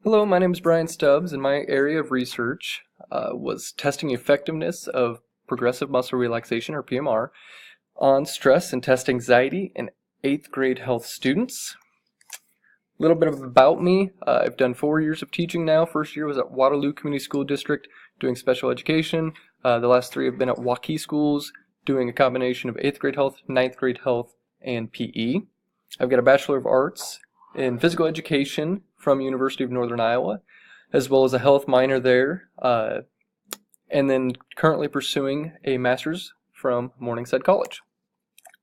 Hello, my name is Brian Stubbs, and my area of research was testing effectiveness of progressive muscle relaxation, or PMR, on stress and test anxiety in 8th grade health students. A little bit about me. I've done 4 years of teaching now. First year was at Waterloo Community School District doing special education. The last 3 have been at Waukee Schools doing a combination of 8th grade health, 9th grade health, and PE. I've got a Bachelor of Arts in Physical Education from University of Northern Iowa, as well as a health minor there, and then currently pursuing a master's from Morningside College.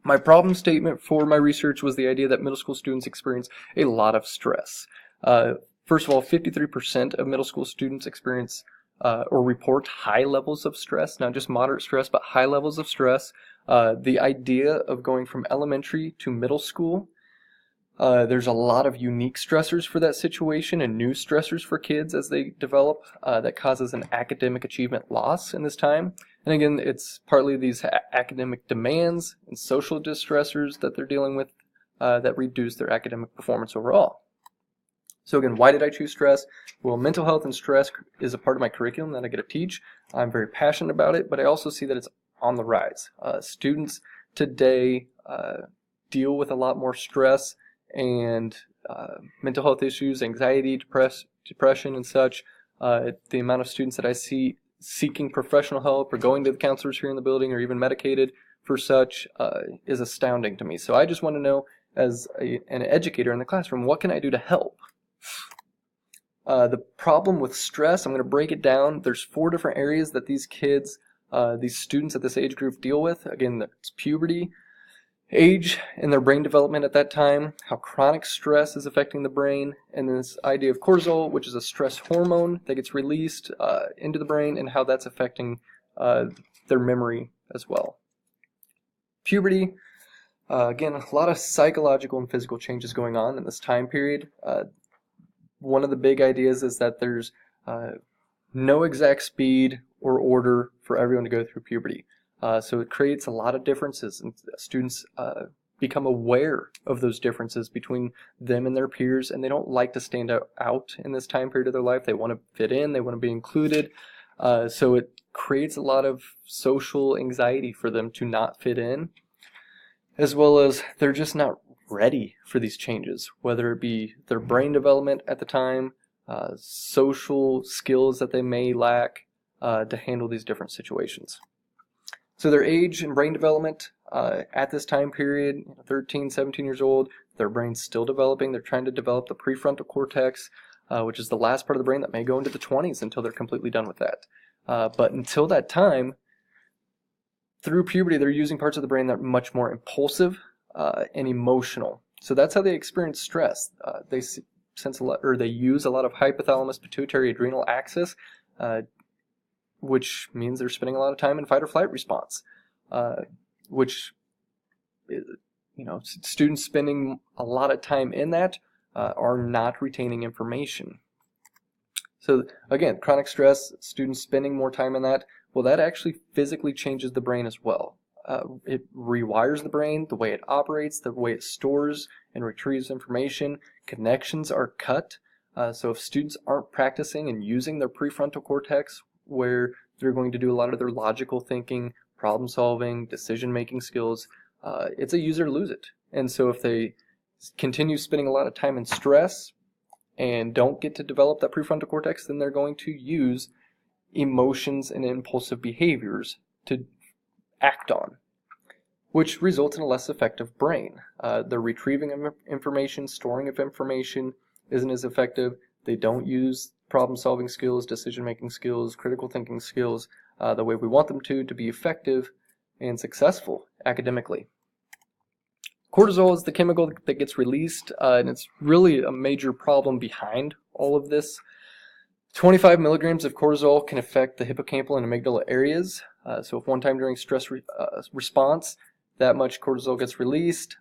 My problem statement for my research was the idea that middle school students experience a lot of stress. First of all, 53% of middle school students experience or report high levels of stress, not just moderate stress, but high levels of stress. The idea of going from elementary to middle school, there's a lot of unique stressors for that situation and new stressors for kids as they develop that causes an academic achievement loss in this time. And again, it's partly these academic demands and social distressors that they're dealing with that reduce their academic performance overall. So again, why did I choose stress? Well, mental health and stress is a part of my curriculum that I get to teach. I'm very passionate about it, but I also see that it's on the rise. Students today deal with a lot more stress and mental health issues, anxiety, depression, and such. The amount of students that I see seeking professional help or going to the counselors here in the building or even medicated for such is astounding to me. So I just want to know, as an educator in the classroom, what can I do to help? The problem with stress, I'm going to break it down. There's 4 different areas that these kids, these students at this age group deal with. Again, it's puberty, age and their brain development at that time, how chronic stress is affecting the brain, and this idea of cortisol, which is a stress hormone that gets released into the brain, and how that's affecting their memory as well. Puberty, again, a lot of psychological and physical changes going on in this time period. One of the big ideas is that there's no exact speed or order for everyone to go through puberty. So it creates a lot of differences, and students become aware of those differences between them and their peers, and they don't like to stand out in this time period of their life. They want to fit in, they want to be included, so it creates a lot of social anxiety for them to not fit in, as well as they're just not ready for these changes, whether it be their brain development at the time, social skills that they may lack to handle these different situations. So their age and brain development at this time period, 13, 17 years old, their brain's still developing. They're trying to develop the prefrontal cortex, which is the last part of the brain that may go into the 20s until they're completely done with that. But until that time, through puberty, they're using parts of the brain that are much more impulsive and emotional. So that's how they experience stress. They use a lot of hypothalamus, pituitary, adrenal axis, which means they're spending a lot of time in fight or flight response, which, students spending a lot of time in that are not retaining information. So again, chronic stress, students spending more time in that, well, that actually physically changes the brain as well. It rewires the brain, the way it operates, the way it stores and retrieves information. Connections are cut. So if students aren't practicing and using their prefrontal cortex, where they're going to do a lot of their logical thinking, problem solving, decision making skills, it's a use it or lose it. And so if they continue spending a lot of time in stress and don't get to develop that prefrontal cortex, then they're going to use emotions and impulsive behaviors to act on, which results in a less effective brain. The retrieving of information, storing of information isn't as effective. They don't use problem-solving skills, decision-making skills, critical thinking skills the way we want them to be effective and successful academically. Cortisol is the chemical that gets released, and it's really a major problem behind all of this. 25 milligrams of cortisol can affect the hippocampal and amygdala areas. So if one time during stress response that much cortisol gets released,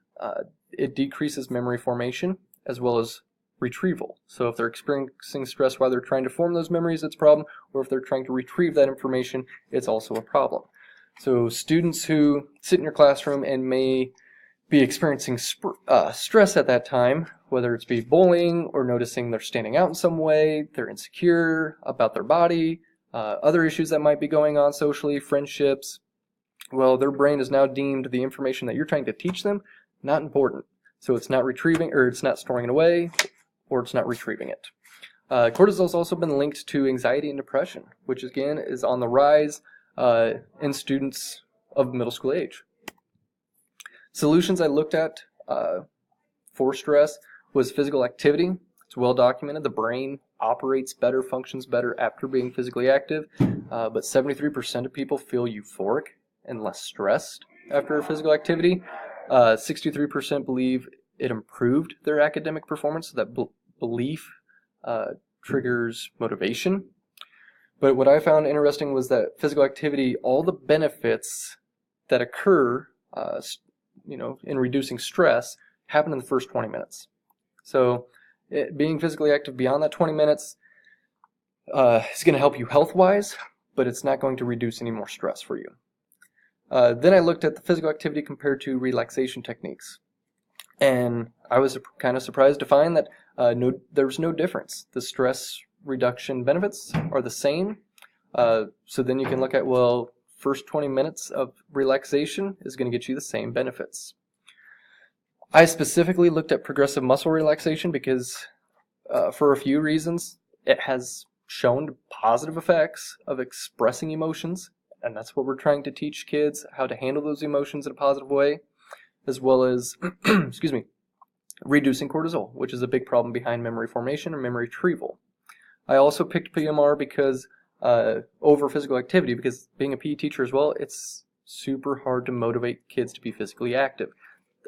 it decreases memory formation as well as retrieval. So if they're experiencing stress while they're trying to form those memories, it's a problem, or if they're trying to retrieve that information, it's also a problem. So students who sit in your classroom and may be experiencing stress at that time, whether it's be bullying or noticing they're standing out in some way, they're insecure about their body, other issues that might be going on socially, friendships, well, their brain is now deemed the information that you're trying to teach them not important. So it's not retrieving, or it's not storing it away, or it's not retrieving it. Cortisol has also been linked to anxiety and depression, which again is on the rise in students of middle school age. Solutions I looked at for stress was physical activity. It's well documented. The brain operates better, functions better after being physically active, but 73% of people feel euphoric and less stressed after physical activity. 63% believe it improved their academic performance. So that belief triggers motivation. But what I found interesting was that physical activity, all the benefits that occur in reducing stress happen in the first 20 minutes. So being physically active beyond that 20 minutes is going to help you health-wise, but it's not going to reduce any more stress for you. Then I looked at the physical activity compared to relaxation techniques. And I was kind of surprised to find that there was no difference. The stress reduction benefits are the same. So then you can look at, well, first 20 minutes of relaxation is going to get you the same benefits. I specifically looked at progressive muscle relaxation because for a few reasons it has shown positive effects of expressing emotions, and that's what we're trying to teach kids, how to handle those emotions in a positive way, as well as reducing cortisol, which is a big problem behind memory formation and memory retrieval. I also picked PMR because over physical activity, because being a PE teacher as well, it's super hard to motivate kids to be physically active.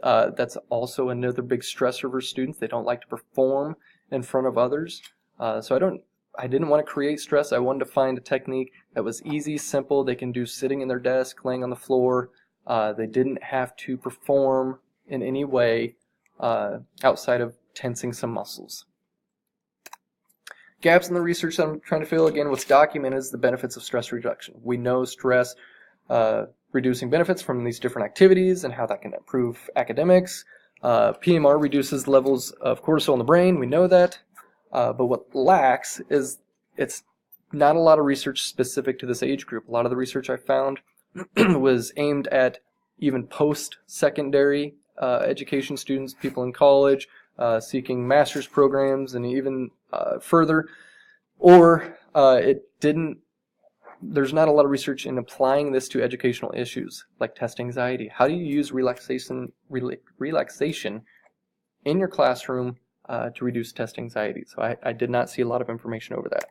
That's also another big stressor for students. They don't like to perform in front of others. So I didn't want to create stress. I wanted to find a technique that was easy, simple. They can do sitting in their desk, laying on the floor. They didn't have to perform in any way outside of tensing some muscles. Gaps in the research that I'm trying to fill, again, what's documented is the benefits of stress reduction. We know stress reducing benefits from these different activities and how that can improve academics. PMR reduces levels of cortisol in the brain. We know that. But what lacks is it's not a lot of research specific to this age group. A lot of the research I found was aimed at even post-secondary education students, people in college, seeking master's programs, and even further. Or there's not a lot of research in applying this to educational issues like test anxiety. How do you use relaxation in your classroom to reduce test anxiety? So I did not see a lot of information over that.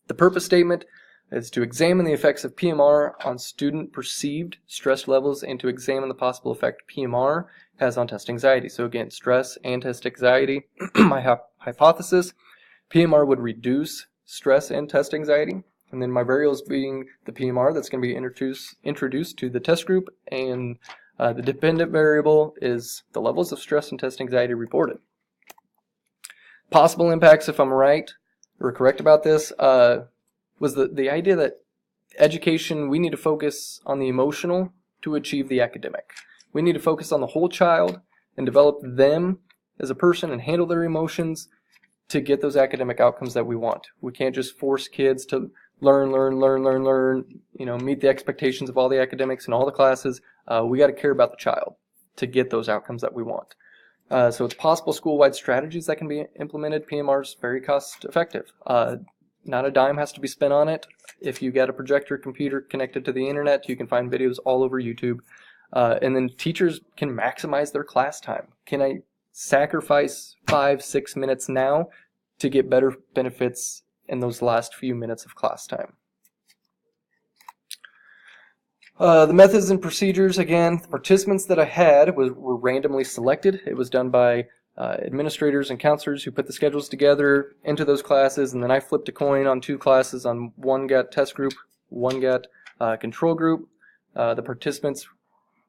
The purpose statement is to examine the effects of PMR on student perceived stress levels and to examine the possible effect PMR has on test anxiety. So again, stress and test anxiety. My hypothesis, PMR would reduce stress and test anxiety. And then my variables being the PMR that's going to be introduced to the test group, and the dependent variable is the levels of stress and test anxiety reported. Possible impacts, if I'm right or correct about this, was the idea that education, we need to focus on the emotional to achieve the academic. We need to focus on the whole child and develop them as a person and handle their emotions to get those academic outcomes that we want. We can't just force kids to learn, meet the expectations of all the academics in all the classes. We got to care about the child to get those outcomes that we want. So it's possible school-wide strategies that can be implemented. PMR is very cost-effective. Not a dime has to be spent on it. If you get a projector computer connected to the internet, you can find videos all over YouTube. And then teachers can maximize their class time. Can I sacrifice 5-6 minutes now to get better benefits in those last few minutes of class time? The methods and procedures, again, the participants that I had were randomly selected. It was done by administrators and counselors who put the schedules together into those classes, and then I flipped a coin on 2 classes. On one got test group, one got control group. The participants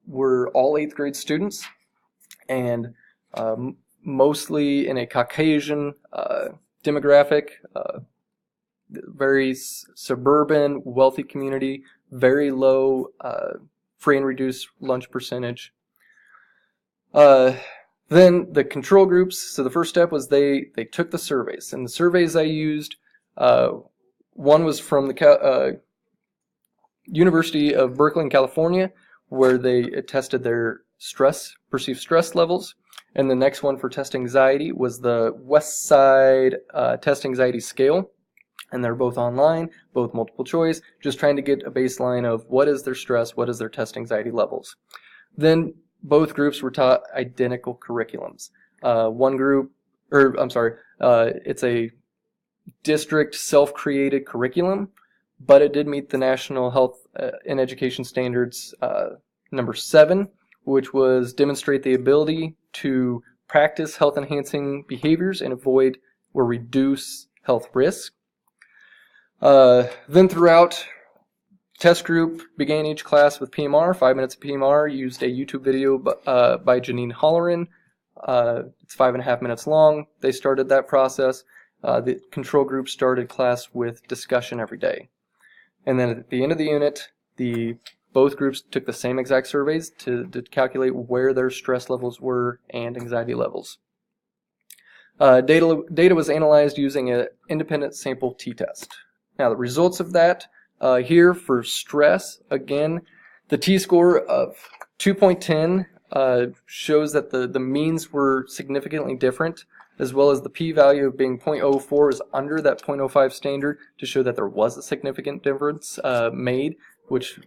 were all 8th grade students, and mostly in a Caucasian demographic, very suburban, wealthy community, very low free and reduced lunch percentage. Then the control groups, so the first step was they took the surveys. And the surveys I used, one was from the University of Berkeley in California, where they tested their perceived stress levels. And the next one for test anxiety was the West Side Test Anxiety Scale. And they're both online, both multiple choice, just trying to get a baseline of what is their stress, what is their test anxiety levels. Then both groups were taught identical curriculums. It's a district self-created curriculum, but it did meet the National Health and Education Standards number 7, which was demonstrate the ability to practice health-enhancing behaviors and avoid or reduce health risks. Then throughout, test group began each class with PMR, 5 minutes of PMR, used a YouTube video by Janine Holleran. It's 5.5 minutes long. They started that process. The control group started class with discussion every day. And then at the end of the unit, both groups took the same exact surveys to calculate where their stress levels were and anxiety levels. Data was analyzed using an independent sample t-test. Now the results of that, here for stress, again, the t-score of 2.10 shows that the means were significantly different, as well as the p-value of being 0.04 is under that 0.05 standard to show that there was a significant difference made, which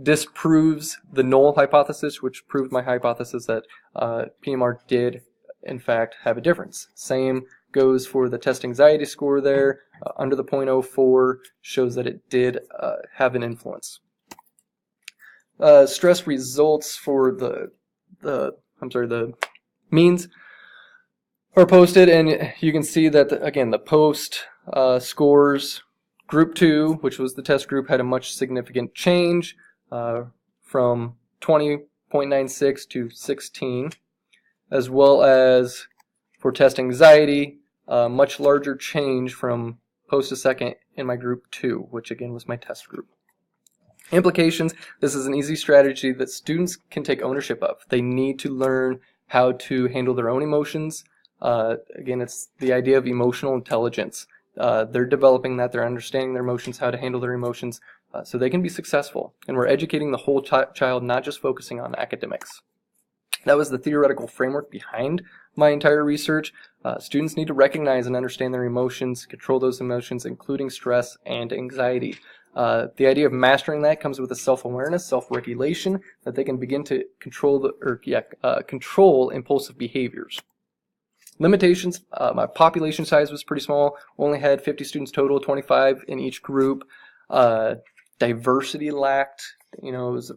disproves the null hypothesis, which proved my hypothesis that PMR did in fact have a difference. Same goes for the test anxiety score there. Under the 0.04 shows that it did have an influence. Stress results for the means are posted, and you can see that again the post scores. Group 2, which was the test group, had a much significant change from 20.96 to 16, as well as for test anxiety, a much larger change from post to second in my group 2, which again was my test group. Implications: this is an easy strategy that students can take ownership of. They need to learn how to handle their own emotions. Again, it's the idea of emotional intelligence. They're developing that, they're understanding their emotions, how to handle their emotions, so they can be successful. And we're educating the whole child, not just focusing on academics. That was the theoretical framework behind my entire research. Students need to recognize and understand their emotions, control those emotions, including stress and anxiety. The idea of mastering that comes with a self-awareness, self-regulation, that they can begin to control control impulsive behaviors. Limitations: my population size was pretty small. Only had 50 students total, 25 in each group. Diversity lacked. It was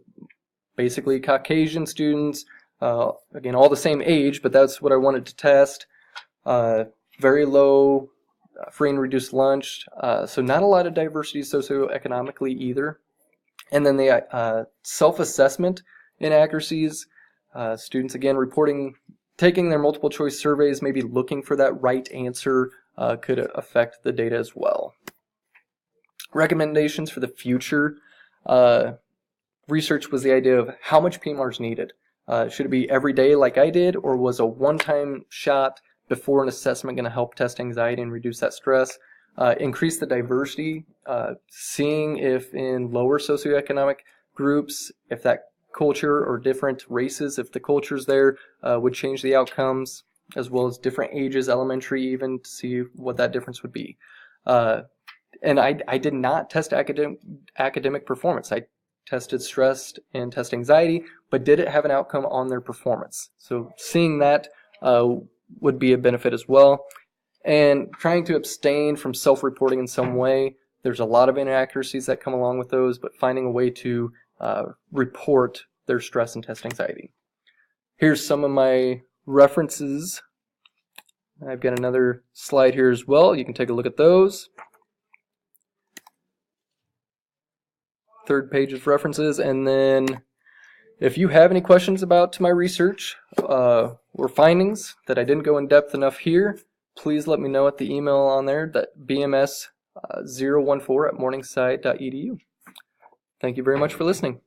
basically Caucasian students. Again, all the same age, but that's what I wanted to test. Very low free and reduced lunch. So not a lot of diversity socioeconomically either. And then the self-assessment inaccuracies. Students, again, taking their multiple choice surveys, maybe looking for that right answer could affect the data as well. Recommendations for the future. Research was the idea of how much PMR is needed. Should it be every day like I did, or was a one-time shot before an assessment going to help test anxiety and reduce that stress? Increase the diversity, seeing if in lower socioeconomic groups, if that culture or different races, if the culture's there, would change the outcomes, as well as different ages, elementary even, to see what that difference would be. And I did not test academic performance. I tested stress and test anxiety, but did it have an outcome on their performance? So seeing that would be a benefit as well. And trying to abstain from self-reporting in some way. There's a lot of inaccuracies that come along with those, but finding a way to report their stress and test anxiety. Here's some of my references. I've got another slide here as well. You can take a look at those. Third page of references, and then if you have any questions about my research or findings that I didn't go in depth enough here, please let me know at the email on there, that bms014@morningside.edu. Thank you very much for listening.